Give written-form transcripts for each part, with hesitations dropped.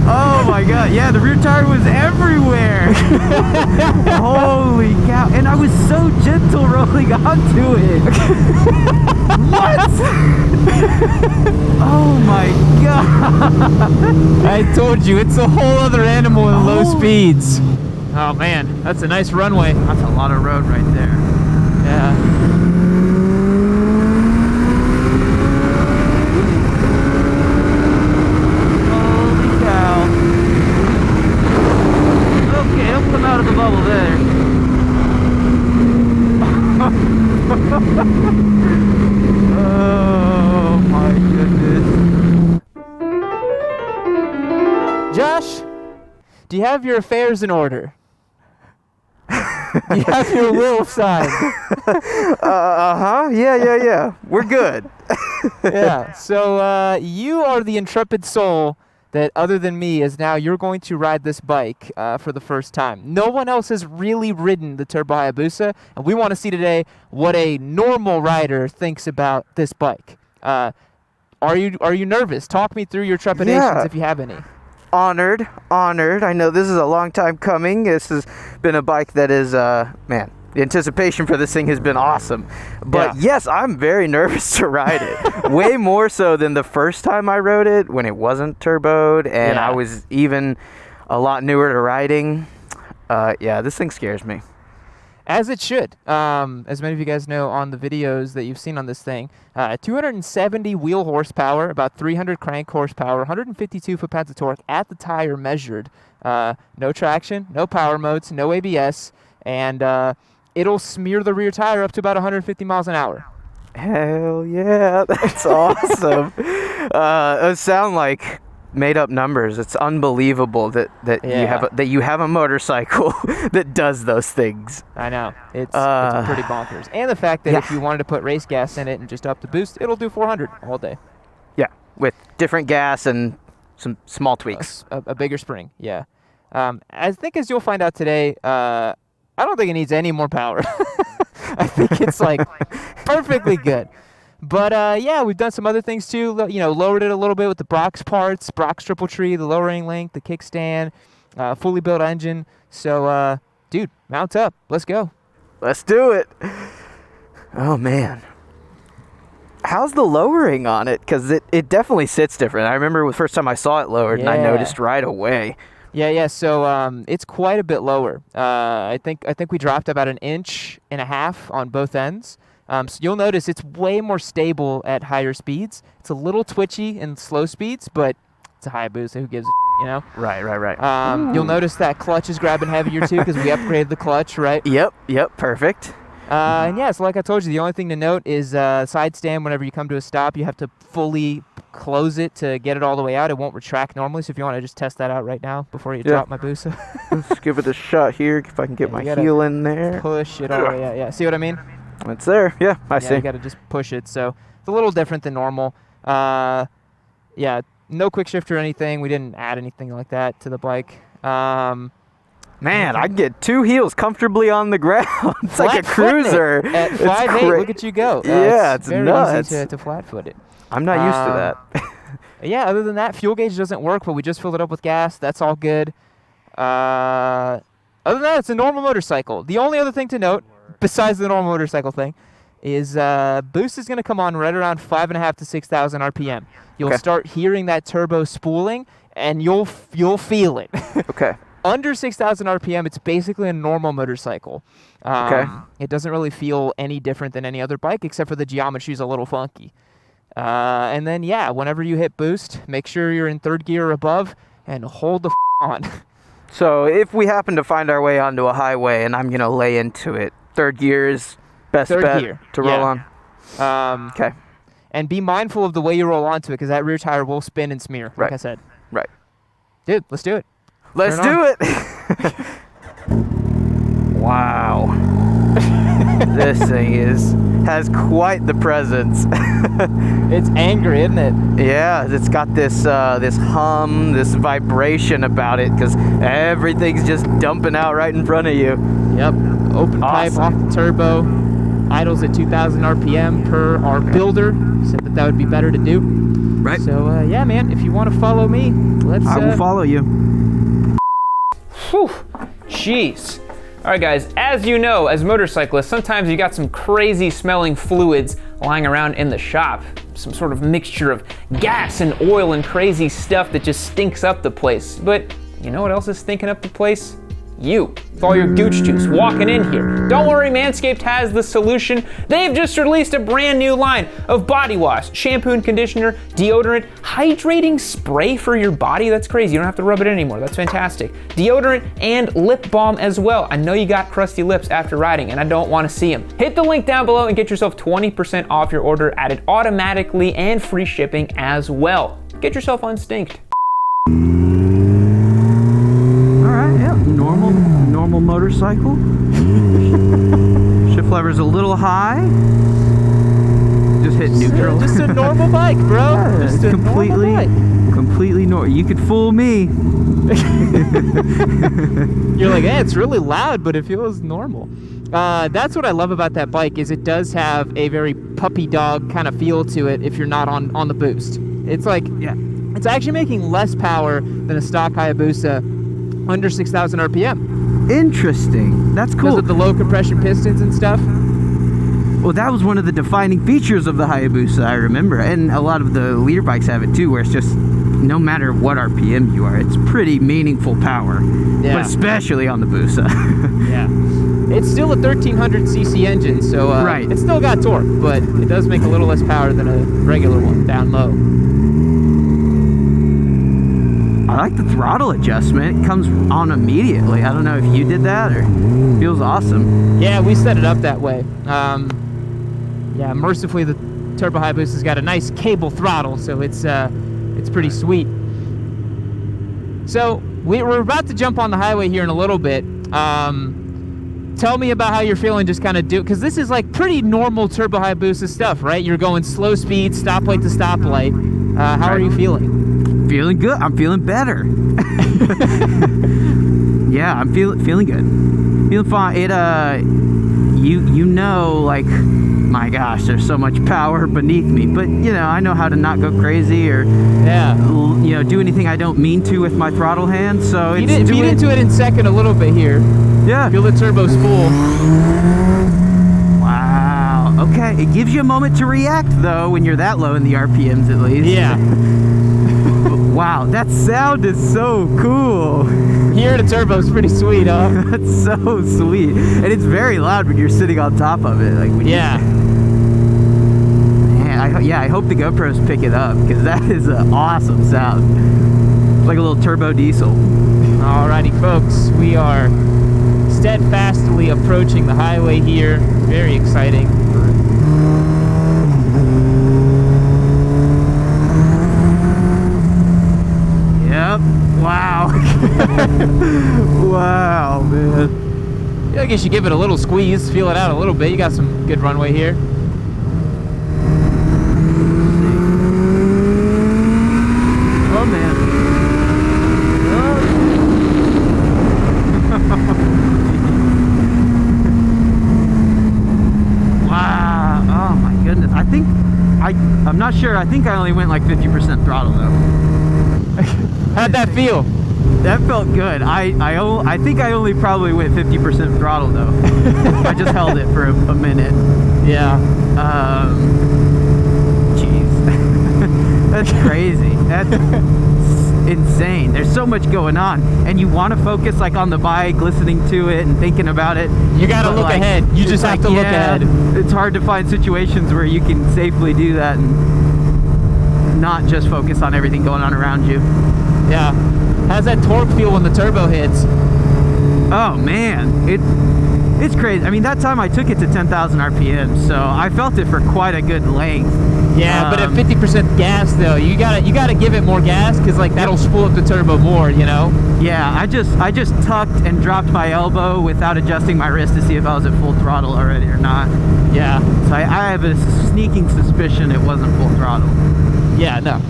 Oh my god, yeah, the rear tire was everywhere. Holy cow. And I was so gentle rolling onto it. What? Oh my god. I told you, it's a whole other animal in low speeds. Oh man, that's a nice runway. That's a lot of road right there. Yeah. Out of the bubble there. Oh my goodness. Josh, do you have your affairs in order? Do you have your will signed? Uh-huh. Yeah. We're good. Yeah. So you are the intrepid soul that, other than me, is now you're going to ride this bike for the first time. No one else has really ridden the Turbo Hayabusa, and we want to see today what a normal rider thinks about this bike. Are you nervous? Talk me through your trepidations if you have any. Honored. I know this is a long time coming. This has been a bike that is, man, the anticipation for this thing has been awesome. But yes, I'm very nervous to ride it. Way more so than the first time I rode it when it wasn't turboed and I was even a lot newer to riding. Yeah, this thing scares me. As it should. As many of you guys know on the videos that you've seen on this thing, 270 wheel horsepower, about 300 crank horsepower, 152 foot-pounds of torque at the tire measured. No traction, no power modes, no ABS, and it'll smear the rear tire up to about 150 miles an hour. Hell yeah, that's awesome. It sound like made up numbers. It's unbelievable that you have a motorcycle that does those things. I know. It's pretty bonkers. And the fact that if you wanted to put race gas in it and just up the boost, it'll do 400 all day. Yeah, with different gas and some small tweaks. A bigger spring, yeah. I think as you'll find out today, I don't think it needs any more power. I think it's like perfectly good. But yeah, we've done some other things too. Lowered it a little bit with the Brock's parts, Brock's triple tree, the lowering link, the kickstand, fully built engine. So, dude, mount up. Let's go. Let's do it. Oh man, how's the lowering on it? Because it definitely sits different. I remember the first time I saw it lowered, and I noticed right away. Yeah. So it's quite a bit lower. I think we dropped about 1.5 inches on both ends. So you'll notice it's way more stable at higher speeds. It's a little twitchy in slow speeds, but it's a Hayabusa. Who gives a you know? Right. You'll notice that clutch is grabbing heavier too because we upgraded the clutch, right? Yep. Perfect. And yeah, so like I told you, the only thing to note is side stand. Whenever you come to a stop, you have to fully close it to get it all the way out. It won't retract normally. So if you want to just test that out right now before you drop my Busa. Let's give it a shot here if I can get my heel in there. Push it all the way out. Yeah, see what I mean? It's there. Yeah, I see. You got to just push it. So it's a little different than normal. Yeah, no quick shift or anything. We didn't add anything like that to the bike. Man, I can get 2 heels comfortably on the ground. It's like a cruiser. At 5'8", look at you go. It's very nuts. easy to flat foot it. I'm not used to that. Yeah, other than that, fuel gauge doesn't work, but we just filled it up with gas. That's all good. Other than that, it's a normal motorcycle. The only other thing to note, besides the normal motorcycle thing, is boost is going to come on right around 5.5 to 6,000 RPM. You'll start hearing that turbo spooling, and you'll feel it. Okay. Under 6,000 RPM, it's basically a normal motorcycle. It doesn't really feel any different than any other bike, except for the geometry's a little funky. And then, yeah, whenever you hit boost, make sure you're in 3rd gear or above, and hold the on. So if we happen to find our way onto a highway and I'm going to lay into it, 3rd gear is best bet to roll on? Okay. And be mindful of the way you roll onto it, because that rear tire will spin and smear, like I said. Right. Dude, let's do it. Let's do it. Wow. This thing has quite the presence. It's angry, isn't it? Yeah, it's got this hum, this vibration about it, because everything's just dumping out right in front of you. Yep. Open pipe off the turbo. Idles at 2,000 RPM per our builder. Said that would be better to do. Right. So, yeah, man, if you want to follow me, let's... I will follow you. Whew, jeez. All right, guys, as you know, as motorcyclists, sometimes you got some crazy smelling fluids lying around in the shop. Some sort of mixture of gas and oil and crazy stuff that just stinks up the place. But you know what else is stinking up the place? You, with all your gooch juice walking in here. Don't worry, Manscaped has the solution. They've just released a brand new line of body wash, shampoo and conditioner, deodorant, hydrating spray for your body. That's crazy, you don't have to rub it in anymore. That's fantastic. Deodorant and lip balm as well. I know you got crusty lips after riding and I don't want to see them. Hit the link down below and get yourself 20% off your order, added automatically and free shipping as well. Get yourself unstinked. Normal motorcycle. Shift lever's a little high. Just hit neutral. Just a normal bike, bro. Yeah, just a completely normal. You could fool me. You're like, hey, it's really loud, but it feels normal. That's what I love about that bike is it does have a very puppy dog kind of feel to it if you're not on the boost. It's like, yeah, it's actually making less power than a stock Hayabusa under 6,000 RPM. Interesting. That's cool. Because of the low compression pistons and stuff. Well, that was one of the defining features of the Hayabusa, I remember. And a lot of the leader bikes have it too, where it's just no matter what RPM you are, it's pretty meaningful power. Yeah. But especially on the Busa. Yeah. It's still a 1300cc engine, so right. It's still got torque, but it does make a little less power than a regular one down low. I like the throttle adjustment. It comes on immediately. I don't know if you did that or it feels awesome. Yeah, we set it up that way. Yeah, mercifully the Turbo Hayabusa's got a nice cable throttle, so it's pretty sweet. So we're about to jump on the highway here in a little bit. Tell me about how you're feeling, just kind of because this is like pretty normal Turbo Hayabusa stuff, right? You're going slow speed, stoplight to stoplight. How are you feeling? Feeling good. I'm feeling better. Yeah, I'm feeling good. Feeling fine. It you know, like, my gosh, there's so much power beneath me, but you know, I know how to not go crazy or you know, do anything I don't mean to with my throttle hand. So feed into it in second a little bit here. Yeah. Feel the turbo spool. Wow. Okay, it gives you a moment to react though when you're that low in the RPMs at least. Yeah. Wow, that sound is so cool. Hearing a turbo is pretty sweet, huh? That's so sweet, and it's very loud when you're sitting on top of it. Like when yeah. I hope the GoPros pick it up because that is an awesome sound. It's like a little turbo diesel. Alrighty, folks, we are steadfastly approaching the highway here. Very exciting. Yep. Wow. Wow, man. I guess you give it a little squeeze, feel it out a little bit. You got some good runway here. Oh, man. Wow. Oh, my goodness. I'm not sure. I think I only went like 50% throttle, though. How'd that feel? That felt good. I think I only probably went 50% throttle though. I just held it for a minute. Yeah. Jeez. That's crazy. That's insane. There's so much going on, and you want to focus like on the bike, listening to it and thinking about it. You gotta look ahead. You just have to look ahead. It's hard to find situations where you can safely do that and not just focus on everything going on around you. Yeah. How's that torque feel when the turbo hits? Oh man, it's crazy. I mean, that time I took it to 10,000 RPM, so I felt it for quite a good length. Yeah, but at 50% gas though, you gotta give it more gas because like that'll spool up the turbo more, you know? Yeah, I just tucked and dropped my elbow without adjusting my wrist to see if I was at full throttle already or not. Yeah. So I have a sneaking suspicion it wasn't full throttle. Yeah, no.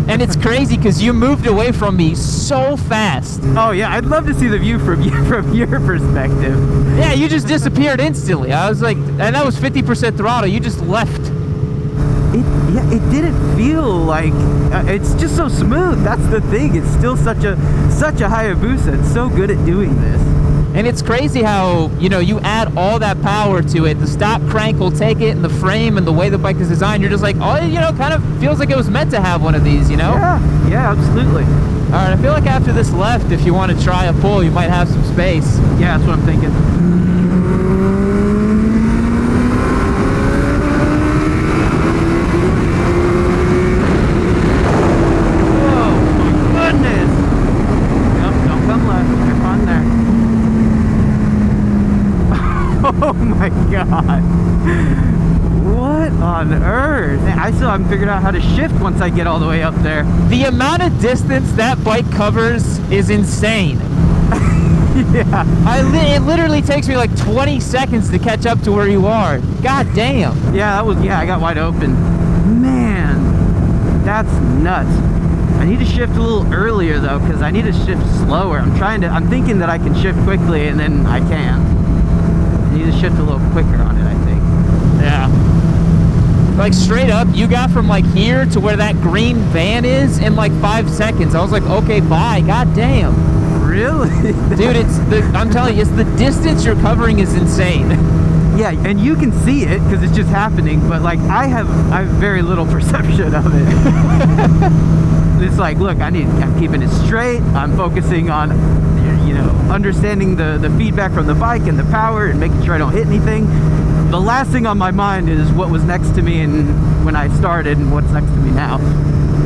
And it's crazy because you moved away from me so fast. Oh yeah, I'd love to see the view from your perspective. Yeah, you just disappeared instantly. I was like, and that was 50% throttle. You just left. it didn't feel like it's just so smooth. That's the thing. It's still such a Hayabusa. It's so good at doing this. And it's crazy how, you know, you add all that power to it. The stop crank will take it, and the frame and the way the bike is designed, you're just like, oh, you know, kind of feels like it was meant to have one of these, you know? Yeah, absolutely. All right, I feel like after this left, if you want to try a pull, you might have some space. Yeah, that's what I'm thinking. Oh my god. What on earth? I still haven't figured out how to shift once I get all the way up there. The amount of distance that bike covers is insane. Yeah. It literally takes me like 20 seconds to catch up to where you are. God damn. Yeah, I got wide open. Man, that's nuts. I need to shift a little earlier though, because I need to shift slower. I'm thinking that I can shift quickly and then I can't. I need to shift a little quicker on it, I think. Yeah. Like straight up, you got from like here to where that green van is in like 5 seconds. I was like, okay, bye. God damn. Really? Dude, I'm telling you, it's the distance you're covering is insane. Yeah, and you can see it because it's just happening, but like I have very little perception of it. It's like, look, I'm keeping it straight. I'm focusing on, you know, understanding the feedback from the bike and the power and making sure I don't hit anything. The last thing on my mind is what was next to me and when I started and what's next to me now.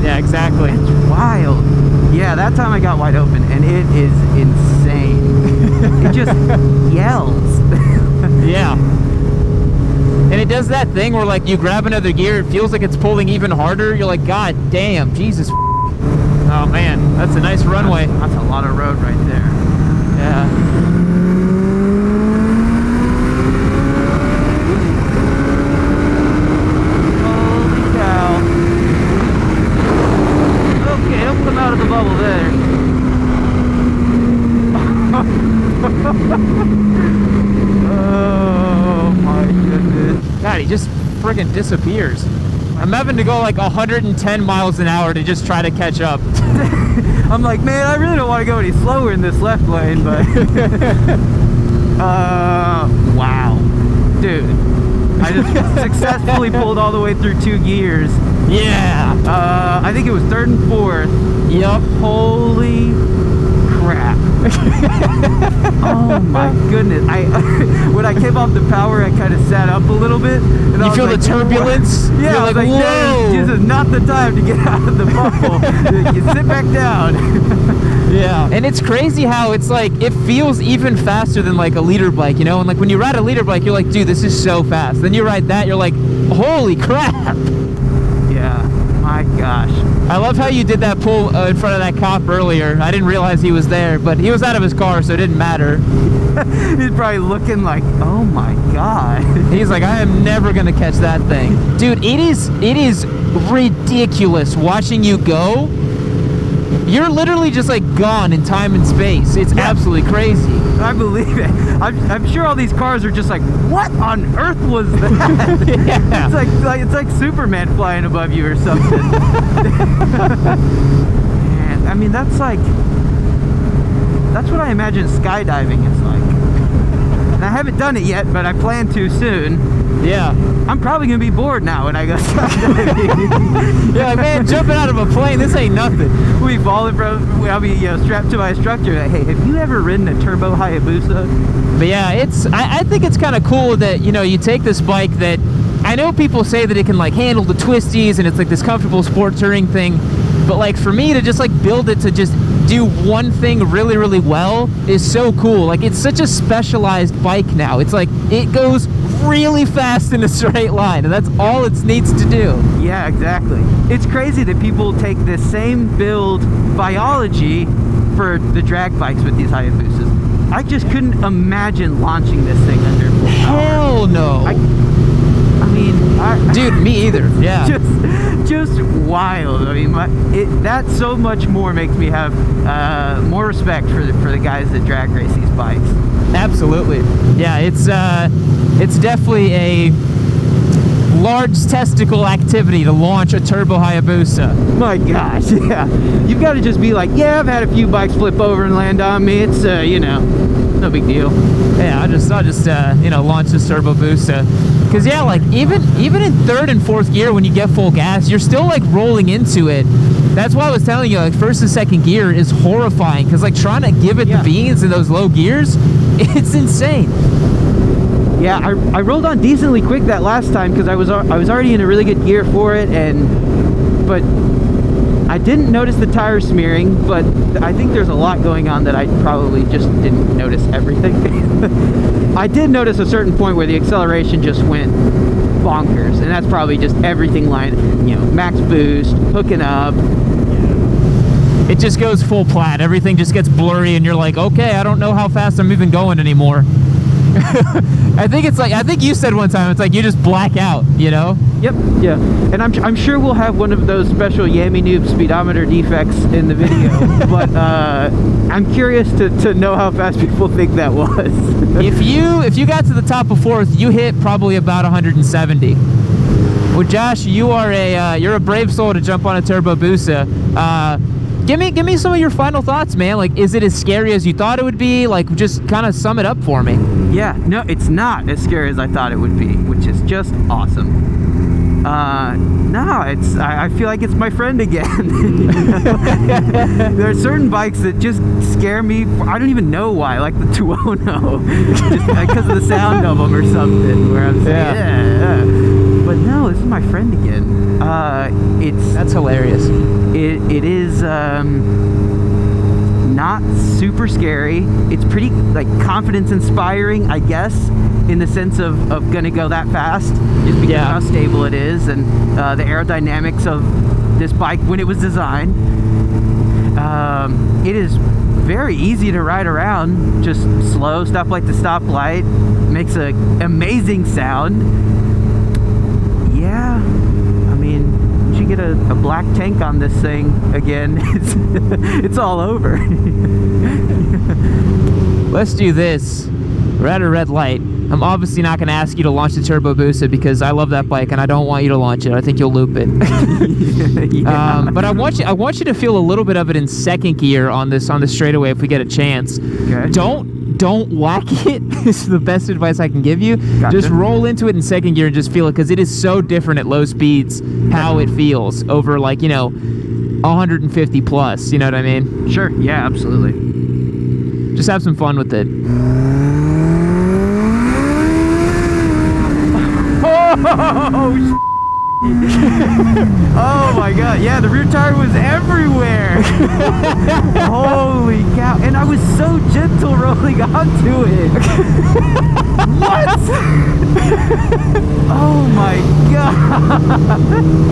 Yeah, exactly. It's wild. Yeah, that time I got wide open and it is insane. It just yells. Yeah. And it does that thing where like you grab another gear, it feels like it's pulling even harder. You're like, God damn, Jesus. Oh man, that's a nice runway. That's a lot of road right there. Yeah. Holy cow. Okay, don't come out of the bubble there. Oh my goodness. God, he just friggin' disappears. I'm having to go like 110 miles an hour to just try to catch up. I'm like, man, I really don't want to go any slower in this left lane, but wow, dude, I just successfully pulled all the way through 2 gears. Yeah. I think it was 3rd and 4th. Yep. Holy crap. Oh my goodness. When I came off the power, I kind of sat up a little bit. And You feel the turbulence? Yeah, You're I was like, whoa. this is not the time to get out of the bubble. You sit back down. Yeah. And it's crazy how it's like, it feels even faster than like a leader bike, you know? And like when you ride a leader bike, you're like, dude, this is so fast. Then you ride that, you're like, holy crap. Yeah, my gosh. I love how you did that pull in front of that cop earlier. I didn't realize he was there, but he was out of his car, so it didn't matter. He's probably looking like, oh my god. He's like, I am never gonna catch that thing. Dude, it is ridiculous watching you go. You're literally just like gone in time and space. It's absolutely crazy. I believe it. I'm sure all these cars are just like, what on earth was that? Yeah. It's like Superman flying above you or something. Man, I mean, that's what I imagine skydiving is like. And I haven't done it yet, but I plan to soon. Yeah. I'm probably gonna be bored now when I go skydiving. You're like, man, jumping out of a plane, this ain't nothing. We falling from, I'll be strapped to my instructor. Like, hey, have you ever ridden a Turbo Hayabusa? But yeah, I think it's kind of cool that, you know, you take this bike that, I know people say that it can like handle the twisties and it's like this comfortable sport touring thing, but like for me to just like build it to just do one thing really, really well is so cool. Like it's such a specialized bike now. It's like it goes really fast in a straight line, and that's all it needs to do. Yeah, exactly. It's crazy that people take this same build biology for the drag bikes with these Hayabusas. I just couldn't imagine launching this thing under full power. Hell no. I mean, dude, me either. Yeah. Just wild. I mean, that so much more makes me have more respect for the guys that drag race these bikes. Absolutely. Yeah, it's definitely a large testicle activity to launch a Turbo Hayabusa. My gosh, yeah. You've got to just be like, yeah, I've had a few bikes flip over and land on me. It's, you know, no big deal. Yeah, I'll just you know, launch this Turbo Busa. Because, yeah, like, even in third and fourth gear when you get full gas, you're still, like, rolling into it. That's why I was telling you, like, first and second gear is horrifying. Because, like, trying to give it the beans in those low gears, it's insane. Yeah, I rolled on decently quick that last time because I was already in a really good gear for it, but I didn't notice the tire smearing, but I think there's a lot going on that I probably just didn't notice everything. I did notice a certain point where the acceleration just went bonkers, and that's probably just everything you know, max boost, hooking up. It just goes full plat. Everything just gets blurry, and you're like, okay, I don't know how fast I'm even going anymore. I think you said one time, it's like you just black out, you know? Yep, yeah. And I'm sure we'll have one of those special Yami Noob speedometer defects in the video, but I'm curious to know how fast people think that was. If you got to the top of fourth, you hit probably about 170. Well, Josh, you're a brave soul to jump on a Turbo Busa. Give me some of your final thoughts, man. Like, is it as scary as you thought it would be? Like, just kind of sum it up for me. Yeah, no, it's not as scary as I thought it would be, which is just awesome. No, I feel like it's my friend again. There are certain bikes that just scare me. I don't even know why, like the 210, just because of the sound of them or something. Where I'm saying, yeah. But no, this is my friend again. That's hilarious. It is not super scary. It's pretty like confidence inspiring, I guess, in the sense of gonna go that fast, just because of how stable it is and the aerodynamics of this bike when it was designed. It is very easy to ride around, just slow stuff like the stoplight, makes an amazing sound. Yeah, I mean, you should get a black tank on this thing again. It's all over. Let's do this. We're at a red light. I'm obviously not going to ask you to launch the Turbo Busa because I love that bike and I don't want you to launch it. I think you'll loop it. But I want you to feel a little bit of it in second gear on this straightaway if we get a chance. Okay. Don't whack it. This is the best advice I can give you. Gotcha. Just roll into it in second gear and just feel it because it is so different at low speeds how it feels over, like, you know, 150 plus. You know what I mean? Sure. Yeah, absolutely. Just have some fun with it. Oh my god, yeah, the rear tire was everywhere. Holy cow. And I was so gentle rolling onto it. What? Oh my god.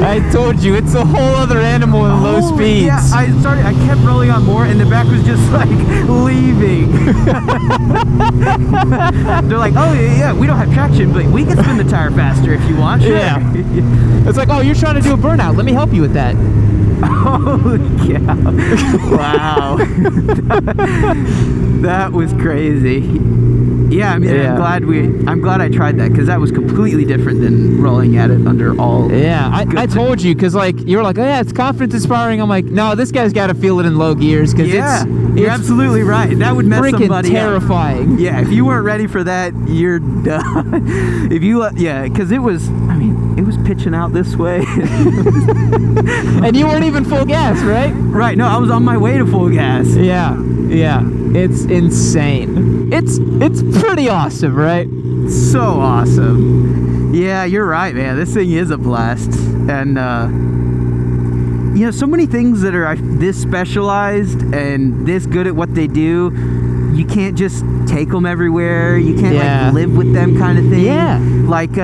I told you, it's a whole other animal in low speeds. Yeah, I kept rolling on more and the back was just like leaving. They're like, oh yeah, we don't have traction, but we can spin the tire faster if you want. Sure. Yeah. It's like, oh, you're trying to do a burnout. Let me help you with that. Holy cow. Wow. That was crazy. Yeah, I mean, Yeah. I'm glad I tried that because that was completely different than rolling at it under all. Yeah, I told you because, like, you were like, oh yeah, it's confidence inspiring. I'm like, no, this guy's got to feel it in low gears because you're absolutely right. That would mess somebody freaking terrifying. up. Yeah, if you weren't ready for that, you're done. If you because it was pitching out this way. And you weren't even full gas, right? Right. No, I was on my way to full gas. Yeah. It's insane. It's pretty awesome, right? So awesome. Yeah, you're right, man. This thing is a blast. And you know, so many things that are this specialized and this good at what they do, you can't just take them everywhere. You can't like live with them, kind of thing. Yeah. Like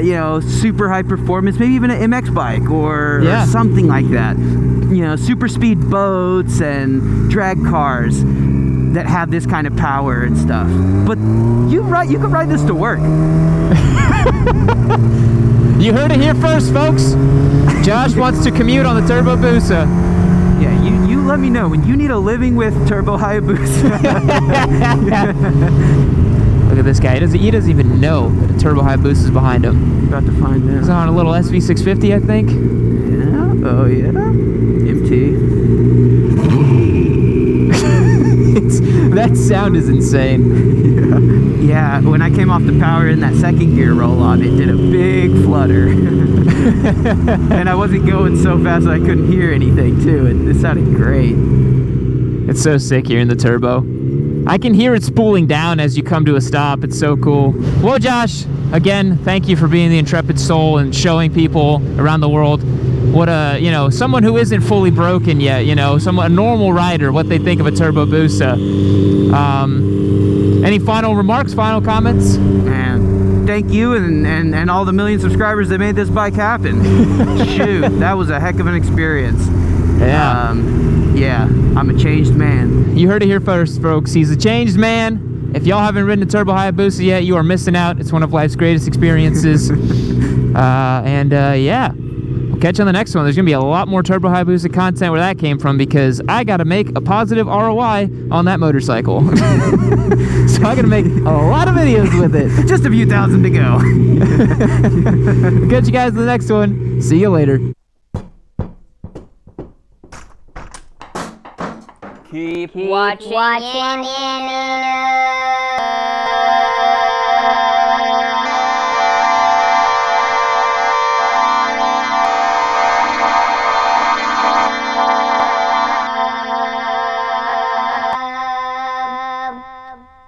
you know, super high performance, maybe even an MX bike or something like that. You know, super speed boats and drag cars that have this kind of power and stuff. But you can ride this to work. You heard it here first, folks. Josh wants to commute on the Turbo Busa. Yeah, you let me know when you need a living with Turbo Hayabusa. Look at this guy. He doesn't even know that a Turbo Hayabusa is behind him. About to find He's out. on a little SV650, I think. Yeah. Oh yeah. MT. That sound is insane. Yeah. When I came off the power in that second gear roll-on, it did a big flutter. And I wasn't going so fast that I couldn't hear anything too. It sounded great. It's so sick here in the turbo. I can hear it spooling down as you come to a stop. It's so cool. Well, Josh, again, thank you for being the intrepid soul and showing people around the world what someone who isn't fully broken yet, a normal rider, what they think of a Turbo Busa. Any final remarks, final comments? And thank you and all the million subscribers that made this bike happen. Shoot, that was a heck of an experience. Yeah. Yeah, I'm a changed man. You heard it here first, folks. He's a changed man. If y'all haven't ridden a Turbo Hayabusa yet, you are missing out. It's one of life's greatest experiences. Yeah. We'll catch you on the next one. There's going to be a lot more Turbo Hayabusa content where that came from because I got to make a positive ROI on that motorcycle. So I'm going to make a lot of videos with it. Just a few thousand to go. Catch you guys in the next one. See you later. Keep Watching in